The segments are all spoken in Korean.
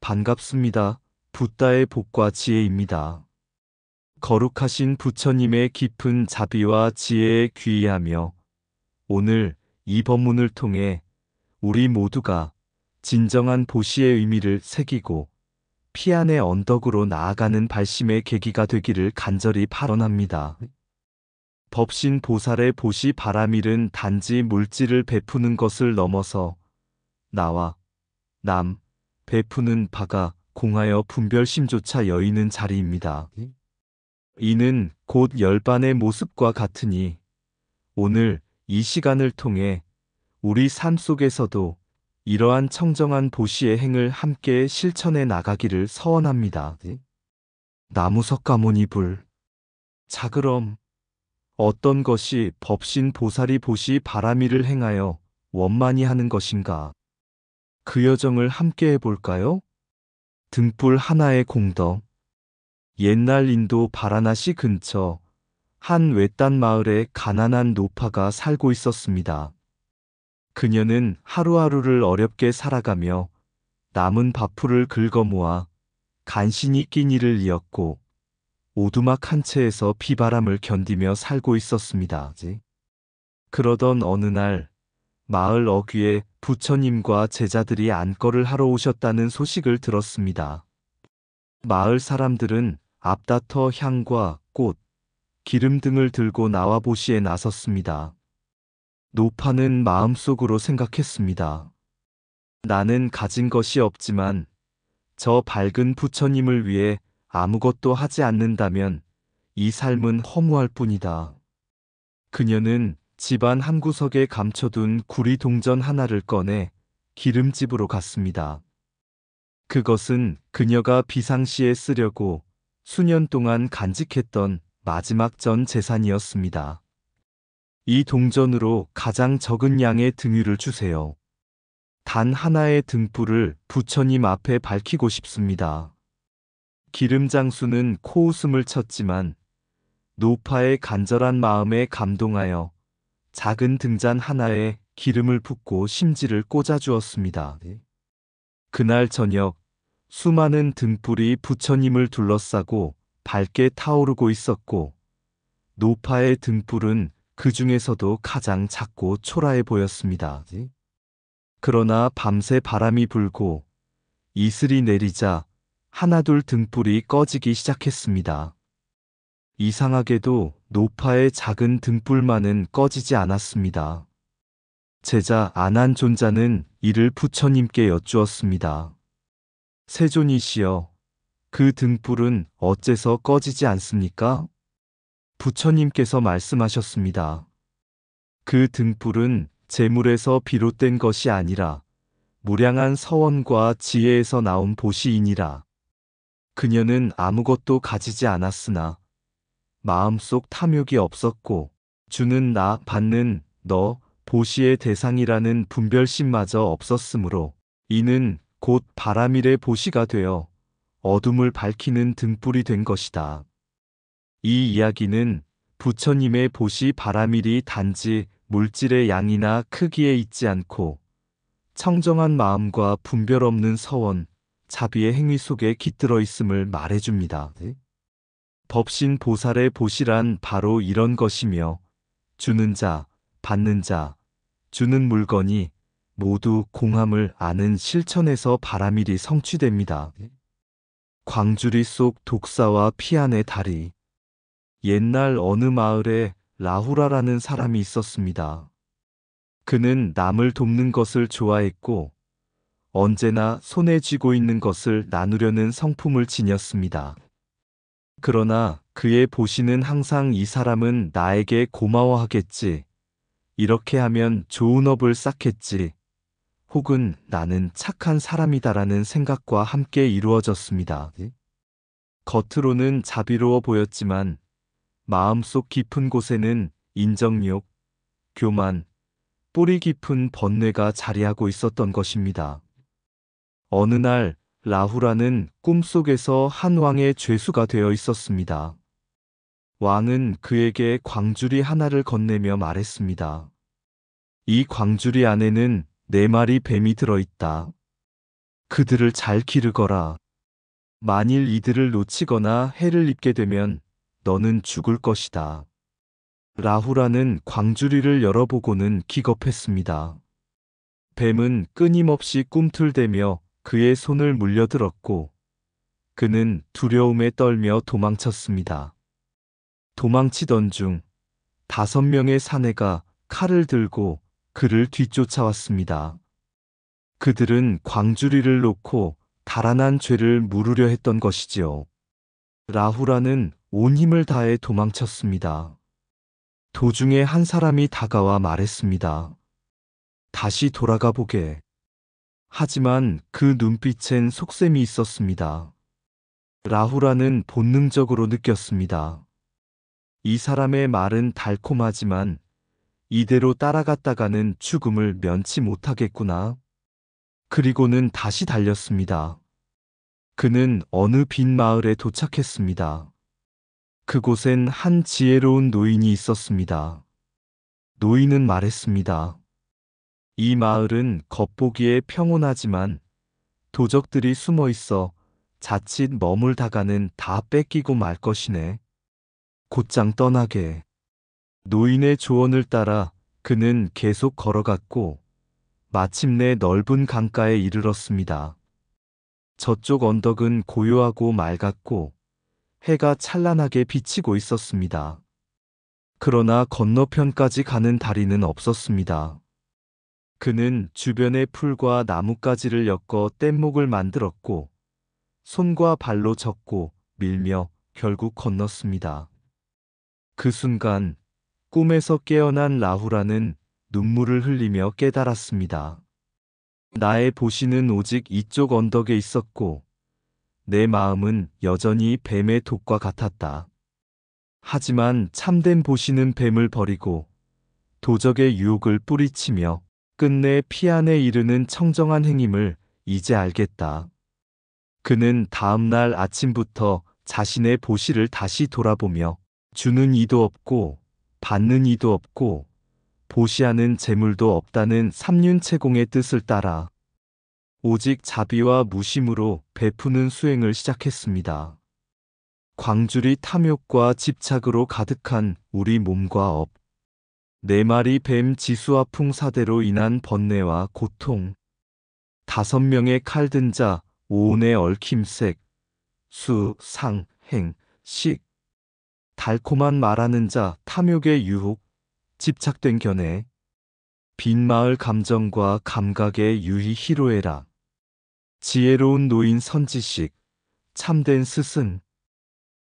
반갑습니다. 붓다의 복과 지혜입니다. 거룩하신 부처님의 깊은 자비와 지혜에 귀의하며 오늘 이 법문을 통해 우리 모두가 진정한 보시의 의미를 새기고 피안의 언덕으로 나아가는 발심의 계기가 되기를 간절히 발언합니다. 법신 보살의 보시 바라밀은 단지 물질을 베푸는 것을 넘어서 나와 남 베푸는 바가 공하여 분별심조차 여의는 자리입니다. 이는 곧 열반의 모습과 같으니 오늘 이 시간을 통해 우리 삶 속에서도 이러한 청정한 보시의 행을 함께 실천해 나가기를 서원합니다. 나무석가모니불. 자 그럼 어떤 것이 법신 보살이 보시 바라밀을 행하여 원만히 하는 것인가? 그 여정을 함께 해볼까요? 등불 하나의 공덕. 옛날 인도 바라나시 근처 한 외딴 마을에 가난한 노파가 살고 있었습니다. 그녀는 하루하루를 어렵게 살아가며 남은 밥풀을 긁어 모아 간신히 끼니를 이었고 오두막 한 채에서 비바람을 견디며 살고 있었습니다. 그러던 어느 날 마을 어귀에 부처님과 제자들이 안거를 하러 오셨다는 소식을 들었습니다. 마을 사람들은 앞다퉈 향과 꽃, 기름 등을 들고 나와 보시에 나섰습니다. 노파는 마음속으로 생각했습니다. 나는 가진 것이 없지만 저 밝은 부처님을 위해 아무것도 하지 않는다면 이 삶은 허무할 뿐이다. 그녀는 집안 한 구석에 감춰둔 구리 동전 하나를 꺼내 기름집으로 갔습니다. 그것은 그녀가 비상시에 쓰려고 수년 동안 간직했던 마지막 전 재산이었습니다. 이 동전으로 가장 적은 양의 등유를 주세요. 단 하나의 등불을 부처님 앞에 밝히고 싶습니다. 기름장수는 코웃음을 쳤지만 노파의 간절한 마음에 감동하여 작은 등잔 하나에 기름을 붓고 심지를 꽂아주었습니다. 그날 저녁 수많은 등불이 부처님을 둘러싸고 밝게 타오르고 있었고 노파의 등불은 그 중에서도 가장 작고 초라해 보였습니다. 그러나 밤새 바람이 불고 이슬이 내리자 하나둘 등불이 꺼지기 시작했습니다. 이상하게도 노파의 작은 등불만은 꺼지지 않았습니다. 제자 아난존자는 이를 부처님께 여쭈었습니다. 세존이시여, 그 등불은 어째서 꺼지지 않습니까? 부처님께서 말씀하셨습니다. 그 등불은 재물에서 비롯된 것이 아니라 무량한 서원과 지혜에서 나온 보시이니라. 그녀는 아무것도 가지지 않았으나 마음속 탐욕이 없었고 주는 나 받는 너 보시의 대상이라는 분별심마저 없었으므로 이는 곧 바라밀의 보시가 되어 어둠을 밝히는 등불이 된 것이다. 이 이야기는 부처님의 보시 바라밀이 단지 물질의 양이나 크기에 있지 않고 청정한 마음과 분별 없는 서원, 자비의 행위 속에 깃들어 있음을 말해줍니다. 법신 보살의 보시란 바로 이런 것이며 주는 자, 받는 자, 주는 물건이 모두 공함을 아는 실천에서 바라밀이 성취됩니다. 광주리 속 독사와 피안의 다리. 옛날 어느 마을에 라후라라는 사람이 있었습니다. 그는 남을 돕는 것을 좋아했고 언제나 손에 쥐고 있는 것을 나누려는 성품을 지녔습니다. 그러나 그의 보시는 항상 이 사람은 나에게 고마워하겠지, 이렇게 하면 좋은 업을 쌓겠지, 혹은 나는 착한 사람이다라는 생각과 함께 이루어졌습니다. 겉으로는 자비로워 보였지만 마음속 깊은 곳에는 인정욕, 교만, 뿌리 깊은 번뇌가 자리하고 있었던 것입니다. 어느 날 라후라는 꿈속에서 한 왕의 죄수가 되어 있었습니다. 왕은 그에게 광주리 하나를 건네며 말했습니다. 이 광주리 안에는 4마리 뱀이 들어있다. 그들을 잘 기르거라. 만일 이들을 놓치거나 해를 입게 되면 너는 죽을 것이다. 라후라는 광주리를 열어보고는 기겁했습니다. 뱀은 끊임없이 꿈틀대며 그의 손을 물려들었고 그는 두려움에 떨며 도망쳤습니다. 도망치던 중 5명의 사내가 칼을 들고 그를 뒤쫓아왔습니다. 그들은 광주리를 놓고 달아난 죄를 물으려 했던 것이지요. 라후라는 온 힘을 다해 도망쳤습니다. 도중에 한 사람이 다가와 말했습니다. 다시 돌아가 보게. 하지만 그 눈빛엔 속셈이 있었습니다. 라후라는 본능적으로 느꼈습니다. 이 사람의 말은 달콤하지만 이대로 따라갔다가는 죽음을 면치 못하겠구나. 그리고는 다시 달렸습니다. 그는 어느 빈 마을에 도착했습니다. 그곳엔 한 지혜로운 노인이 있었습니다. 노인은 말했습니다. 이 마을은 겉보기에 평온하지만 도적들이 숨어 있어 자칫 머물다가는 다 뺏기고 말 것이네. 곧장 떠나게. 노인의 조언을 따라 그는 계속 걸어갔고 마침내 넓은 강가에 이르렀습니다. 저쪽 언덕은 고요하고 맑았고 해가 찬란하게 비치고 있었습니다. 그러나 건너편까지 가는 다리는 없었습니다. 그는 주변의 풀과 나뭇가지를 엮어 뗏목을 만들었고 손과 발로 젓고 밀며 결국 건넜습니다. 그 순간 꿈에서 깨어난 라후라는 눈물을 흘리며 깨달았습니다. 나의 보시는 오직 이쪽 언덕에 있었고 내 마음은 여전히 뱀의 독과 같았다. 하지만 참된 보시는 뱀을 버리고 도적의 유혹을 뿌리치며 끝내 피안에 이르는 청정한 행임을 이제 알겠다. 그는 다음 날 아침부터 자신의 보시를 다시 돌아보며 주는 이도 없고 받는 이도 없고 보시하는 재물도 없다는 삼륜체공의 뜻을 따라 오직 자비와 무심으로 베푸는 수행을 시작했습니다. 광주리 탐욕과 집착으로 가득한 우리 몸과 업, 4마리 뱀 지수화풍 사대로 인한 번뇌와 고통, 5명의 칼든 자, 오온의 얽힘색, 수, 상, 행, 식, 달콤한 말하는 자, 탐욕의 유혹, 집착된 견해, 빈마을 감정과 감각의 유희 희로애락, 지혜로운 노인 선지식, 참된 스승,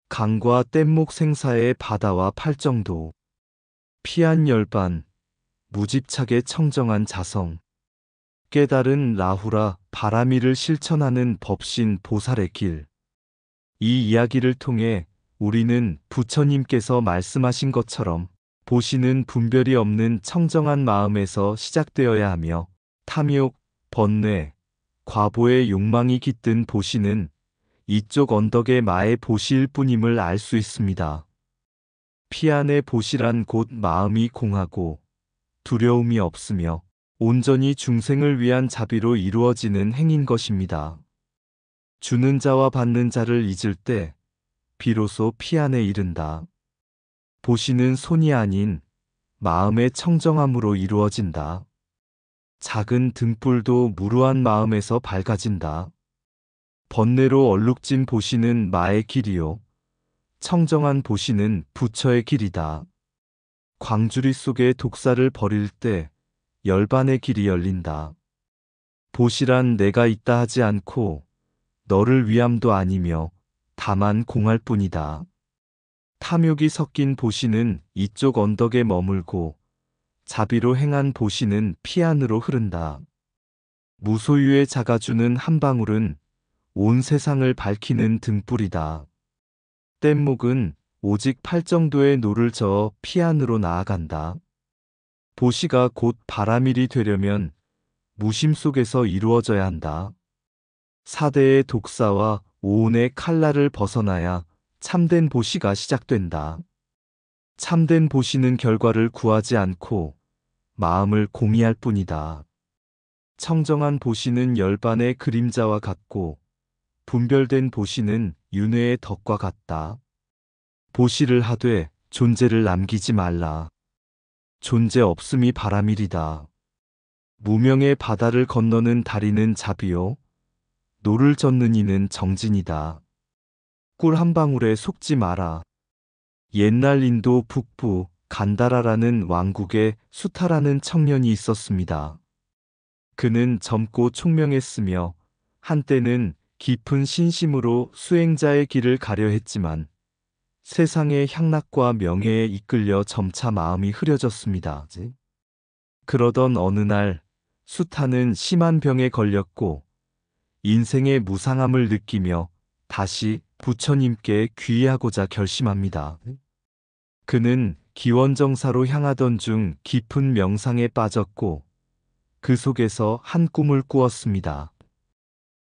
강과 뗏목 생사의 바다와 팔정도, 피한 열반, 무집착의 청정한 자성, 깨달은 라후라 바라미를 실천하는 법신 보살의 길. 이 이야기를 통해 우리는 부처님께서 말씀하신 것처럼 보시는 분별이 없는 청정한 마음에서 시작되어야 하며 탐욕, 번뇌, 과보의 욕망이 깃든 보시는 이쪽 언덕의 마의 보시일 뿐임을 알 수 있습니다. 피안의 보시란 곧 마음이 공하고 두려움이 없으며 온전히 중생을 위한 자비로 이루어지는 행인 것입니다. 주는 자와 받는 자를 잊을 때 비로소 피안에 이른다. 보시는 손이 아닌 마음의 청정함으로 이루어진다. 작은 등불도 무루한 마음에서 밝아진다. 번뇌로 얼룩진 보시는 마의 길이요. 청정한 보시는 부처의 길이다. 광주리 속에 독사를 버릴 때 열반의 길이 열린다. 보시란 내가 있다 하지 않고 너를 위함도 아니며 다만 공할 뿐이다. 탐욕이 섞인 보시는 이쪽 언덕에 머물고 자비로 행한 보시는 피안으로 흐른다. 무소유의 자가 주는 한 방울은 온 세상을 밝히는 등불이다. 뗏목은 오직 팔정도의 노를 저어 피안으로 나아간다. 보시가 곧 바라밀이 되려면 무심 속에서 이루어져야 한다. 사대의 독사와 오온의 칼날을 벗어나야 참된 보시가 시작된다. 참된 보시는 결과를 구하지 않고 마음을 공의할 뿐이다. 청정한 보시는 열반의 그림자와 같고 분별된 보시는 윤회의 덕과 같다. 보시를 하되 존재를 남기지 말라. 존재 없음이 바람이리다. 무명의 바다를 건너는 다리는 자비요. 노를 젓는 이는 정진이다. 꿀 한 방울에 속지 마라. 옛날 인도 북부 간다라라는 왕국에 수타라는 청년이 있었습니다. 그는 젊고 총명했으며 한때는 깊은 신심으로 수행자의 길을 가려 했지만 세상의 향락과 명예에 이끌려 점차 마음이 흐려졌습니다. 그러던 어느 날 수타는 심한 병에 걸렸고 인생의 무상함을 느끼며 다시 부처님께 귀의하고자 결심합니다. 그는 기원정사로 향하던 중 깊은 명상에 빠졌고 그 속에서 한 꿈을 꾸었습니다.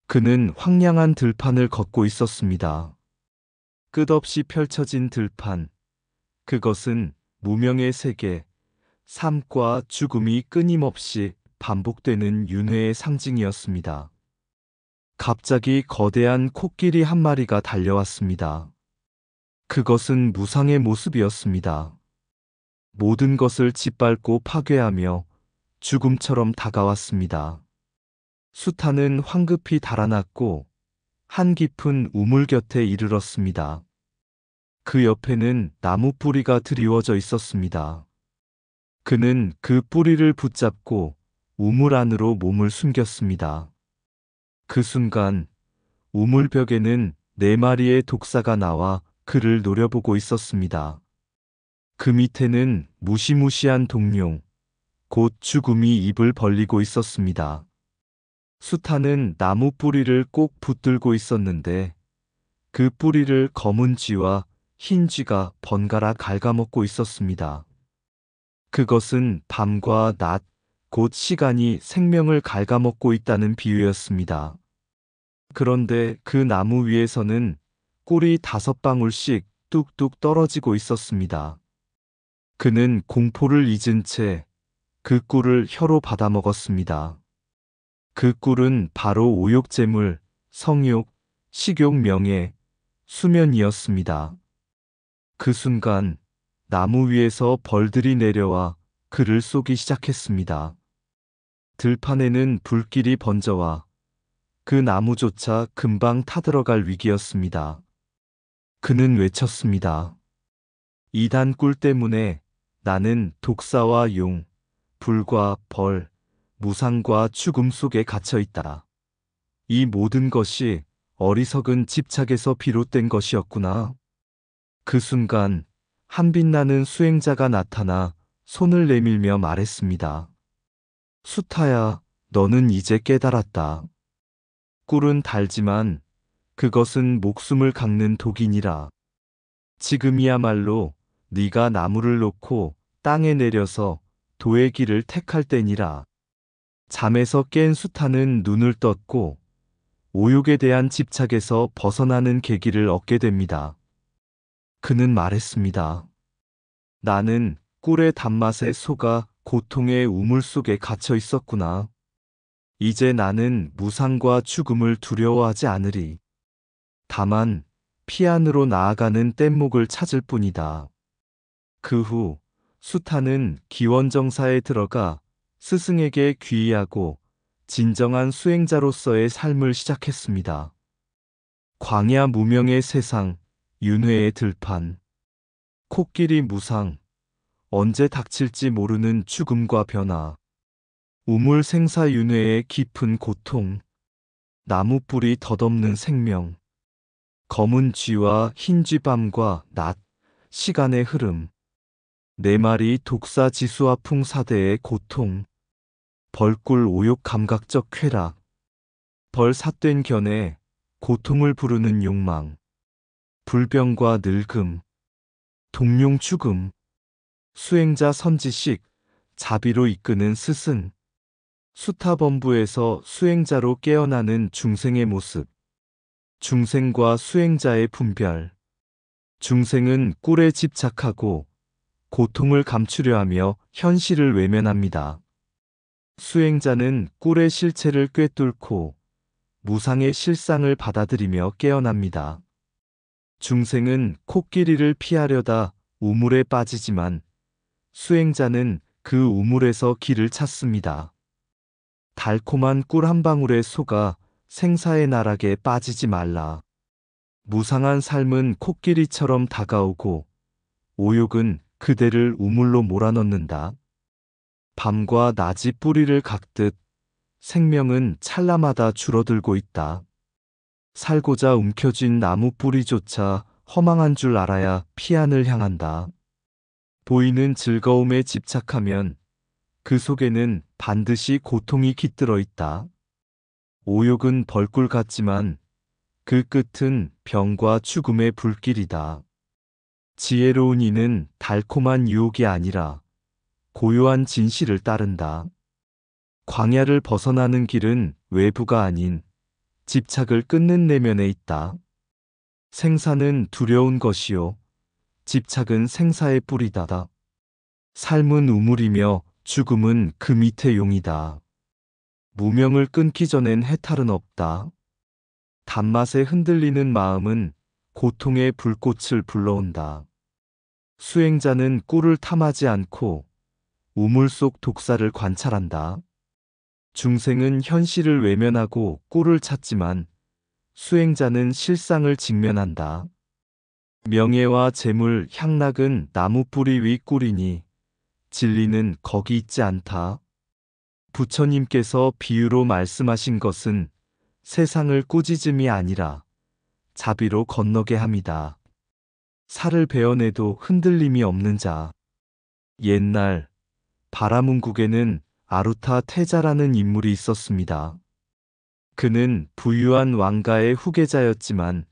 그는 황량한 들판을 걷고 있었습니다. 끝없이 펼쳐진 들판, 그것은 무명의 세계, 삶과 죽음이 끊임없이 반복되는 윤회의 상징이었습니다. 갑자기 거대한 코끼리 한 마리가 달려왔습니다. 그것은 무상의 모습이었습니다. 모든 것을 짓밟고 파괴하며 죽음처럼 다가왔습니다. 수타는 황급히 달아났고 한 깊은 우물 곁에 이르렀습니다. 그 옆에는 나무 뿌리가 드리워져 있었습니다. 그는 그 뿌리를 붙잡고 우물 안으로 몸을 숨겼습니다. 그 순간 우물벽에는 4마리의 독사가 나와 그를 노려보고 있었습니다. 그 밑에는 무시무시한 독룡, 곧 죽음이 입을 벌리고 있었습니다. 수타는 나무 뿌리를 꼭 붙들고 있었는데 그 뿌리를 검은 쥐와 흰 쥐가 번갈아 갉아먹고 있었습니다. 그것은 밤과 낮, 곧 시간이 생명을 갉아먹고 있다는 비유였습니다. 그런데 그 나무 위에서는 꿀이 5방울씩 뚝뚝 떨어지고 있었습니다. 그는 공포를 잊은 채 그 꿀을 혀로 받아먹었습니다. 그 꿀은 바로 오욕재물, 성욕, 식욕, 명예, 수면이었습니다. 그 순간 나무 위에서 벌들이 내려와 그를 쏘기 시작했습니다. 들판에는 불길이 번져와 그 나무조차 금방 타들어갈 위기였습니다. 그는 외쳤습니다. 이단 꿀 때문에 나는 독사와 용, 불과 벌, 무상과 죽음 속에 갇혀 있다. 이 모든 것이 어리석은 집착에서 비롯된 것이었구나. 그 순간 한 빛나는 수행자가 나타나 손을 내밀며 말했습니다. 수타야, 너는 이제 깨달았다. 꿀은 달지만 그것은 목숨을 깎는 독이니라. 지금이야말로 네가 나무를 놓고 땅에 내려서 도의 길을 택할 때니라. 잠에서 깬 수타는 눈을 떴고 오욕에 대한 집착에서 벗어나는 계기를 얻게 됩니다. 그는 말했습니다. 나는 꿀의 단맛에 속아 고통의 우물 속에 갇혀 있었구나. 이제 나는 무상과 죽음을 두려워하지 않으리. 다만 피 안으로 나아가는 뗏목을 찾을 뿐이다. 그 후 수타는 기원정사에 들어가 스승에게 귀의하고 진정한 수행자로서의 삶을 시작했습니다. 광야 무명의 세상, 윤회의 들판, 코끼리 무상, 언제 닥칠지 모르는 죽음과 변화, 우물 생사윤회의 깊은 고통, 나무 뿌리 덧없는 생명, 검은 쥐와 흰 쥐밤과 낮, 시간의 흐름, 4마리 독사 지수와풍 사대의 고통, 벌꿀 오욕 감각적 쾌락, 벌 삿된 견해, 고통을 부르는 욕망, 불병과 늙음, 동룡 죽음, 수행자 선지식, 자비로 이끄는 스승, 수타범부에서 수행자로 깨어나는 중생의 모습, 중생과 수행자의 분별. 중생은 꿀에 집착하고 고통을 감추려 하며 현실을 외면합니다. 수행자는 꿀의 실체를 꿰뚫고 무상의 실상을 받아들이며 깨어납니다. 중생은 코끼리를 피하려다 우물에 빠지지만 수행자는 그 우물에서 길을 찾습니다. 달콤한 꿀 한 방울에 속아 생사의 나락에 빠지지 말라. 무상한 삶은 코끼리처럼 다가오고 오욕은 그대를 우물로 몰아넣는다. 밤과 낮이 뿌리를 각듯 생명은 찰나마다 줄어들고 있다. 살고자 움켜쥔 나무 뿌리조차 허망한 줄 알아야 피안을 향한다. 보이는 즐거움에 집착하면 그 속에는 반드시 고통이 깃들어 있다. 오욕은 벌꿀 같지만 그 끝은 병과 죽음의 불길이다. 지혜로운 이는 달콤한 유혹이 아니라 고요한 진실을 따른다. 광야를 벗어나는 길은 외부가 아닌 집착을 끊는 내면에 있다. 생사는 두려운 것이요 집착은 생사의 뿌리다. 삶은 우물이며 죽음은 그 밑의 용이다. 무명을 끊기 전엔 해탈은 없다. 단맛에 흔들리는 마음은 고통의 불꽃을 불러온다. 수행자는 꿀을 탐하지 않고 우물 속 독사를 관찰한다. 중생은 현실을 외면하고 꿀을 찾지만 수행자는 실상을 직면한다. 명예와 재물, 향락은 나무 뿌리 위 꿀이니 진리는 거기 있지 않다. 부처님께서 비유로 말씀하신 것은 세상을 꾸짖음이 아니라 자비로 건너게 합니다. 살을 베어내도 흔들림이 없는 자. 옛날 바라문국에는 아루타 태자라는 인물이 있었습니다. 그는 부유한 왕가의 후계자였지만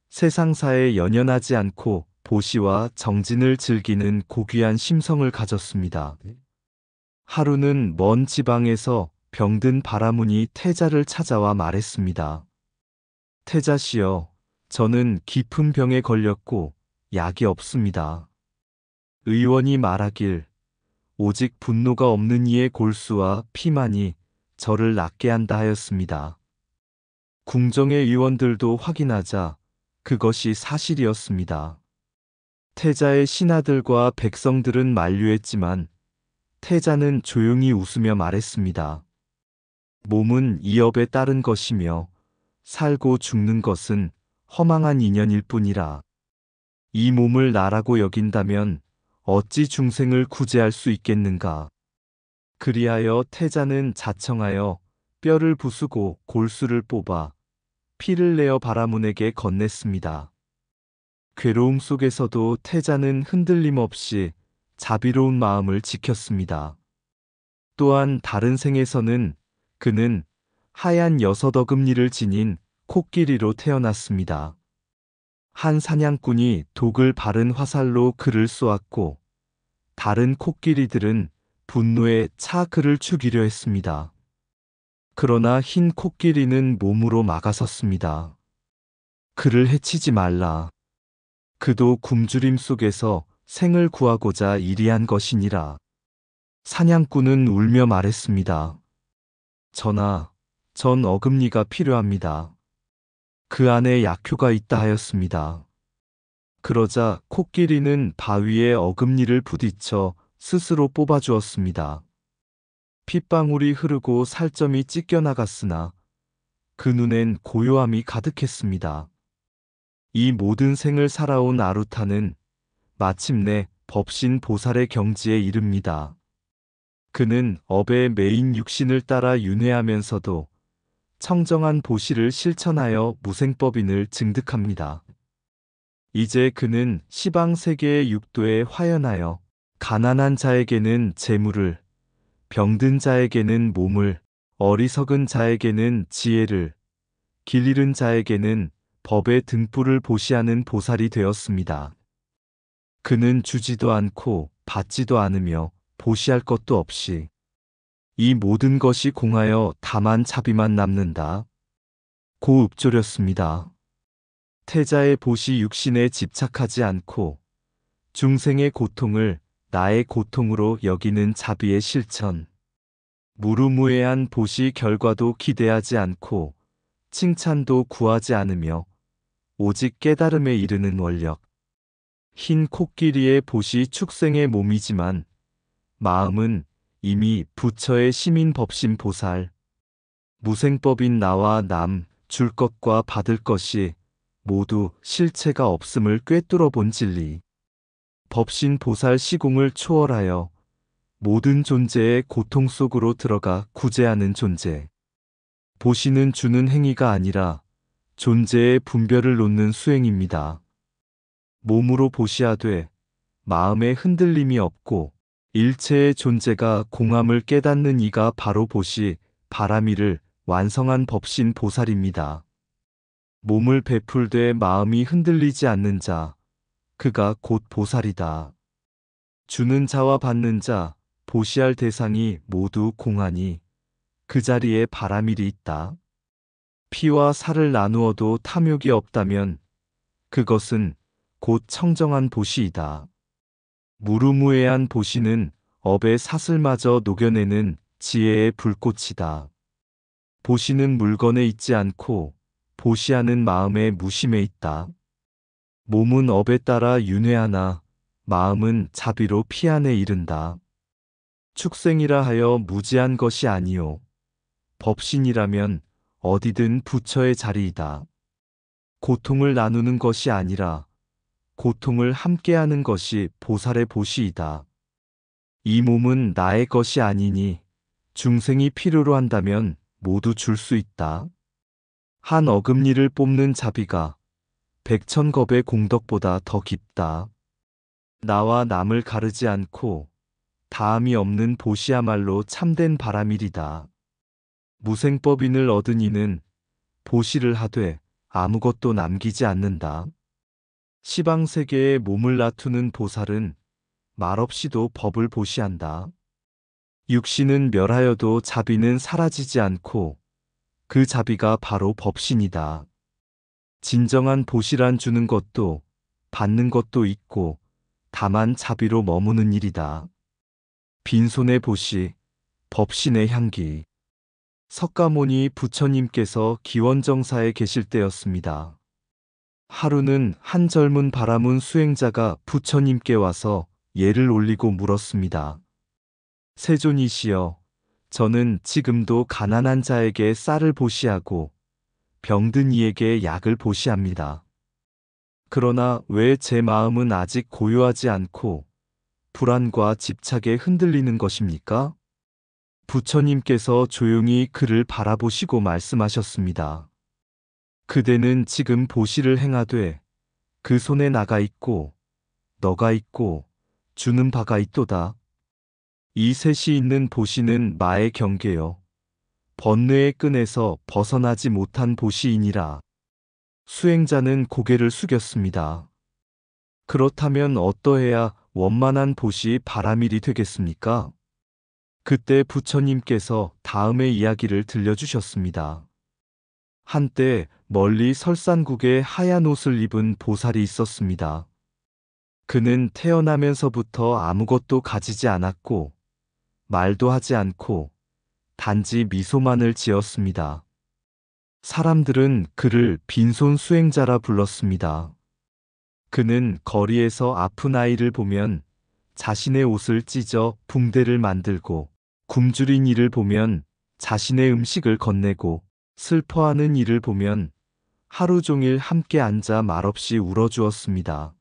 세상사에 연연하지 않고 보시와 정진을 즐기는 고귀한 심성을 가졌습니다. 하루는 먼 지방에서 병든 바라문이 태자를 찾아와 말했습니다. 태자시여, 저는 깊은 병에 걸렸고 약이 없습니다. 의원이 말하길 오직 분노가 없는 이의 골수와 피만이 저를 낫게 한다 하였습니다. 궁정의 의원들도 확인하자 그것이 사실이었습니다. 태자의 신하들과 백성들은 만류했지만 태자는 조용히 웃으며 말했습니다. 몸은 이업에 따른 것이며 살고 죽는 것은 허망한 인연일 뿐이라. 이 몸을 나라고 여긴다면 어찌 중생을 구제할 수 있겠는가. 그리하여 태자는 자청하여 뼈를 부수고 골수를 뽑아 피를 내어 바라문에게 건넸습니다. 괴로움 속에서도 태자는 흔들림 없이 자비로운 마음을 지켰습니다. 또한 다른 생에서는 그는 하얀 6어금니를 지닌 코끼리로 태어났습니다. 한 사냥꾼이 독을 바른 화살로 그를 쏘았고 다른 코끼리들은 분노에 차 그를 죽이려 했습니다. 그러나 흰 코끼리는 몸으로 막아섰습니다. 그를 해치지 말라. 그도 굶주림 속에서 생을 구하고자 이리한 것이니라. 사냥꾼은 울며 말했습니다. 전하, 전 어금니가 필요합니다. 그 안에 약효가 있다 하였습니다. 그러자 코끼리는 바위에 어금니를 부딪혀 스스로 뽑아주었습니다. 핏방울이 흐르고 살점이 찢겨나갔으나 그 눈엔 고요함이 가득했습니다. 이 모든 생을 살아온 아루타는 마침내 법신 보살의 경지에 이릅니다. 그는 업에 매인 육신을 따라 윤회하면서도 청정한 보시를 실천하여 무생법인을 증득합니다. 이제 그는 시방세계의 육도에 화연하여 가난한 자에게는 재물을, 병든 자에게는 몸을, 어리석은 자에게는 지혜를, 길 잃은 자에게는 법의 등불을 보시하는 보살이 되었습니다. 그는 주지도 않고 받지도 않으며 보시할 것도 없이 이 모든 것이 공하여 다만 자비만 남는다. 고 읊조렸습니다. 태자의 보시 육신에 집착하지 않고 중생의 고통을 나의 고통으로 여기는 자비의 실천. 무루무해한 보시 결과도 기대하지 않고 칭찬도 구하지 않으며 오직 깨달음에 이르는 원력. 흰 코끼리의 보시 축생의 몸이지만 마음은 이미 부처의 시민 법신 보살. 무생법인 나와 남, 줄 것과 받을 것이 모두 실체가 없음을 꿰뚫어 본 진리. 법신 보살 시공을 초월하여 모든 존재의 고통 속으로 들어가 구제하는 존재. 보시는 주는 행위가 아니라 존재의 분별을 놓는 수행입니다. 몸으로 보시하되 마음에 흔들림이 없고 일체의 존재가 공함을 깨닫는 이가 바로 보시 바라미를 완성한 법신 보살입니다. 몸을 베풀되 마음이 흔들리지 않는 자, 그가 곧 보살이다. 주는 자와 받는 자, 보시할 대상이 모두 공하니 그 자리에 바라밀이 있다. 피와 살을 나누어도 탐욕이 없다면 그것은 곧 청정한 보시이다. 무루무해한 보시는 업의 사슬마저 녹여내는 지혜의 불꽃이다. 보시는 물건에 있지 않고 보시하는 마음의 무심에 있다. 몸은 업에 따라 윤회하나 마음은 자비로 피안에 이른다. 축생이라 하여 무지한 것이 아니요 법신이라면 어디든 부처의 자리이다. 고통을 나누는 것이 아니라 고통을 함께하는 것이 보살의 보시이다. 이 몸은 나의 것이 아니니 중생이 필요로 한다면 모두 줄 수 있다. 한 어금니를 뽑는 자비가 백천겁의 공덕보다 더 깊다. 나와 남을 가르지 않고 다함이 없는 보시야말로 참된 바라밀이다. 무생법인을 얻은 이는 보시를 하되 아무것도 남기지 않는다. 시방세계에 몸을 놔두는 보살은 말없이도 법을 보시한다. 육신은 멸하여도 자비는 사라지지 않고 그 자비가 바로 법신이다. 진정한 보시란 주는 것도 받는 것도 있고 다만 자비로 머무는 일이다. 빈손의 보시, 법신의 향기. 석가모니 부처님께서 기원정사에 계실 때였습니다. 하루는 한 젊은 바라문 수행자가 부처님께 와서 예를 올리고 물었습니다. 세존이시여, 저는 지금도 가난한 자에게 쌀을 보시하고 병든 이에게 약을 보시합니다. 그러나 왜 제 마음은 아직 고요하지 않고 불안과 집착에 흔들리는 것입니까? 부처님께서 조용히 그를 바라보시고 말씀하셨습니다. 그대는 지금 보시를 행하되 그 손에 나가 있고 너가 있고 주는 바가 있도다. 이 셋이 있는 보시는 마의 경계요. 번뇌의 끈에서 벗어나지 못한 보시이니라. 수행자는 고개를 숙였습니다. 그렇다면 어떠해야 원만한 보시 바라밀이 되겠습니까? 그때 부처님께서 다음의 이야기를 들려주셨습니다. 한때 멀리 설산국에 하얀 옷을 입은 보살이 있었습니다. 그는 태어나면서부터 아무것도 가지지 않았고 말도 하지 않고 단지 미소만을 지었습니다. 사람들은 그를 빈손 수행자라 불렀습니다. 그는 거리에서 아픈 아이를 보면 자신의 옷을 찢어 붕대를 만들고 굶주린 이를 보면 자신의 음식을 건네고 슬퍼하는 이를 보면 하루 종일 함께 앉아 말없이 울어주었습니다.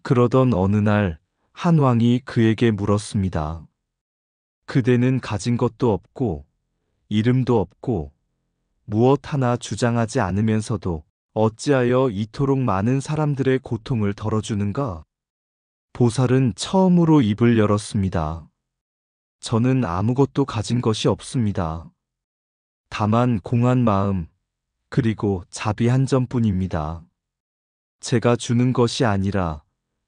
그러던 어느 날 한 왕이 그에게 물었습니다. 그대는 가진 것도 없고 이름도 없고 무엇 하나 주장하지 않으면서도 어찌하여 이토록 많은 사람들의 고통을 덜어주는가? 보살은 처음으로 입을 열었습니다. 저는 아무것도 가진 것이 없습니다. 다만 공한 마음, 그리고 자비 한 점뿐입니다. 제가 주는 것이 아니라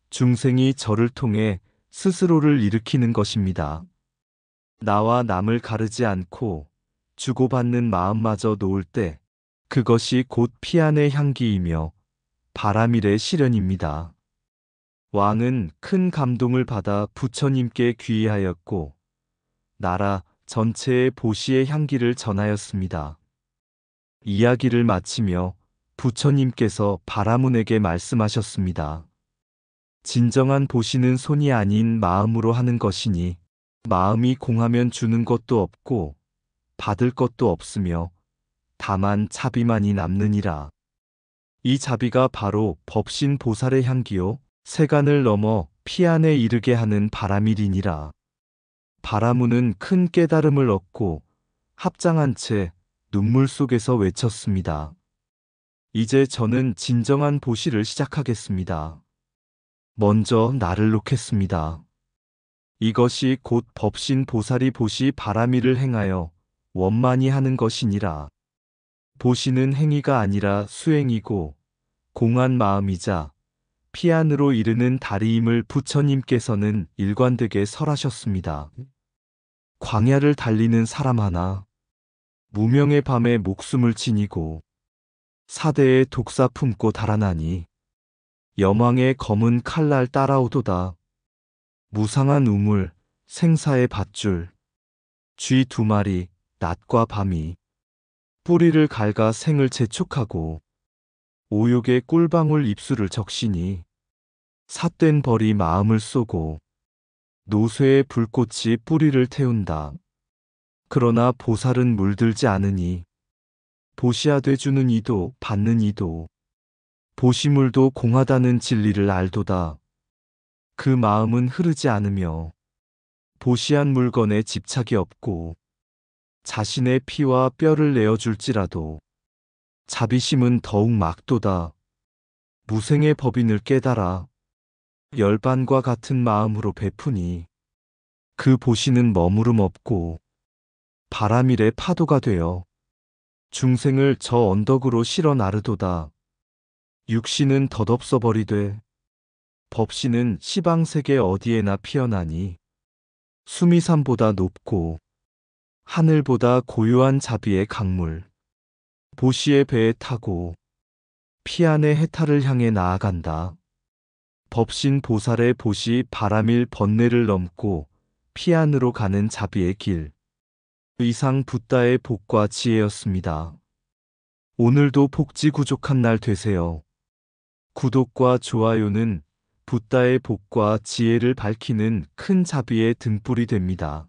중생이 저를 통해 스스로를 일으키는 것입니다. 나와 남을 가르지 않고 주고받는 마음마저 놓을 때 그것이 곧 피안의 향기이며 바라밀의 실현입니다. 왕은 큰 감동을 받아 부처님께 귀의하였고 나라 전체에 보시의 향기를 전하였습니다. 이야기를 마치며 부처님께서 바라문에게 말씀하셨습니다. 진정한 보시는 손이 아닌 마음으로 하는 것이니 마음이 공하면 주는 것도 없고 받을 것도 없으며 다만 자비만이 남느니라. 이 자비가 바로 법신 보살의 향기요 세간을 넘어 피 안에 이르게 하는 바람이리니라. 바라문은 큰 깨달음을 얻고 합장한 채 눈물 속에서 외쳤습니다. 이제 저는 진정한 보시를 시작하겠습니다. 먼저 나를 놓겠습니다. 이것이 곧 법신 보살이 보시 바라미를 행하여 원만히 하는 것이니라. 보시는 행위가 아니라 수행이고 공한 마음이자 피 안으로 이르는 다리임을 부처님께서는 일관되게 설하셨습니다. 광야를 달리는 사람 하나, 무명의 밤에 목숨을 지니고 사대의 독사 품고 달아나니 여망의 검은 칼날 따라오도다. 무상한 우물, 생사의 밧줄, 쥐 2마리, 낮과 밤이 뿌리를 갈가 생을 재촉하고 오욕의 꿀방울 입술을 적시니 삿된 벌이 마음을 쏘고 노쇠의 불꽃이 뿌리를 태운다. 그러나 보살은 물들지 않으니 보시하되 주는 이도 받는 이도 보시물도 공하다는 진리를 알도다. 그 마음은 흐르지 않으며 보시한 물건에 집착이 없고 자신의 피와 뼈를 내어줄지라도 자비심은 더욱 막도다. 무생의 법인을 깨달아 열반과 같은 마음으로 베푸니 그 보시는 머무름 없고 바람일의 파도가 되어 중생을 저 언덕으로 실어 나르도다. 육신은 덧없어 버리되 법신은 시방세계 어디에나 피어나니 수미산보다 높고 하늘보다 고요한 자비의 강물 보시의 배에 타고 피 안의 해탈을 향해 나아간다. 법신 보살의 보시 바람일 번뇌를 넘고 피 안으로 가는 자비의 길. 이상 붓다의 복과 지혜였습니다. 오늘도 복지 구족한 날 되세요. 구독과 좋아요는 붓다의 복과 지혜를 밝히는 큰 자비의 등불이 됩니다.